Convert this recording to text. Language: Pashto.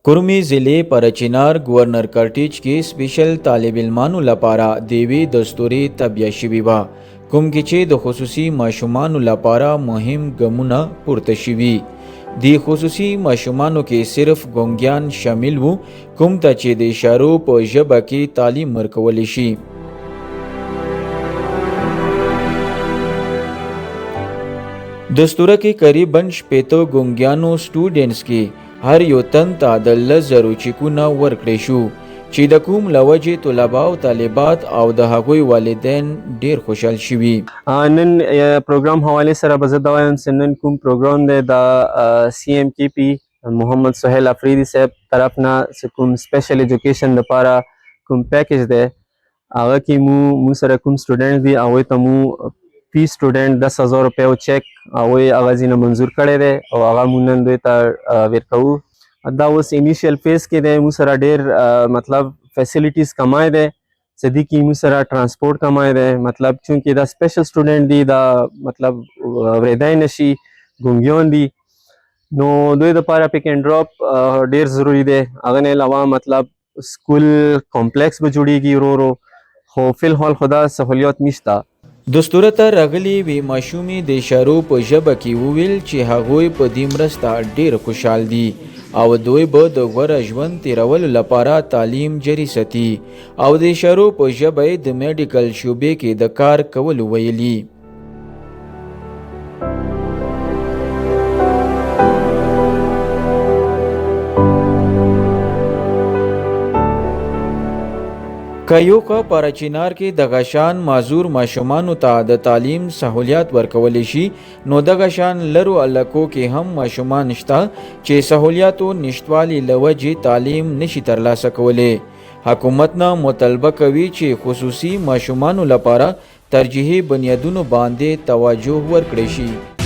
कुर्मी ज़िले परचिनार गवर्नर कर्टिज के स्पेशल तालिब इल्मानु लपारा देवी दस्तूरी तबियशिबा कुम किचे द खुसूसी माशुमानु लपारा मुहिम गमुना पुरतशिवी दी खुसूसी माशुमानु के सिर्फ गोंगियान शामिल वो कुम तचे दे इशारो प ژبه کې तालीम ورکولی شي। दस्तूरा के करीबन शपेतो गोंगियानो स्टूडेंट्स के हर यो तन ता د 10,000 چیکونه ورکړی شو چې د کوم لوجې طلبا او طالبات او د هغوی والدین ډیر خوشحال شوي. نن پروګرام حواله سره به زه دا وایم چې نن کوم پروګرام دی د سی ایم کی پی محمد سہیل افریدی صاحب طرف نه کوم سپیشل ایجوکیشن لپاره کوم پیکیج دی هغه کې مو سره کوم سټوډنټ دی هغوی ته مو فی سټوډنټ 10,000 روپیو چیک هغوی هغه ځینې منظور کړی دی او هغه مو نن دوی ته ورکوو. دا اوس انیشیل فیز کې دی، مو سره ډیر مطلب فیسیلیټیز کمای دی چې دې کې مو سره ټرانسپورټ کمای دی، مطلب چونکې دا سپیشل سټوډنټ دی دا مطلب ورېدای نشي ګونګیان دي نو دوی دپاره پیک اینډ ډراپ ډیر ضروري دی. هغه نه علاوه مطلب سکول کمپلیکس به جوړیږي ورو ورو، خو فی الحال خو دا سهولیات نشته. دستوره ته راغلي وی ماشومې د اشارو په ژبه کې وویل چې هغوی په دې مرسته ډیر خوشحال دي او دوی به د غوره ژوند تیرولو لپاره تعلیم جاري ساتي او د اشارو په ژبه یې د میډیکل شعبې کې د کار کولو ویلي. کایوکا پارچینار کې د غشان معذور ماشومانو ته د تعلیم سہولیات ورکولی شي نو د غشان لرو علاقو کې هم ماشومان شته چې سہولیاتو نشتوالي له وجې تعلیم نشي ترلاسه کولی. حکومت نه مطالبه کوي چې خصوصي ماشومانو لپاره ترجیحي بنیادونو باندې توجه ورکړی شي.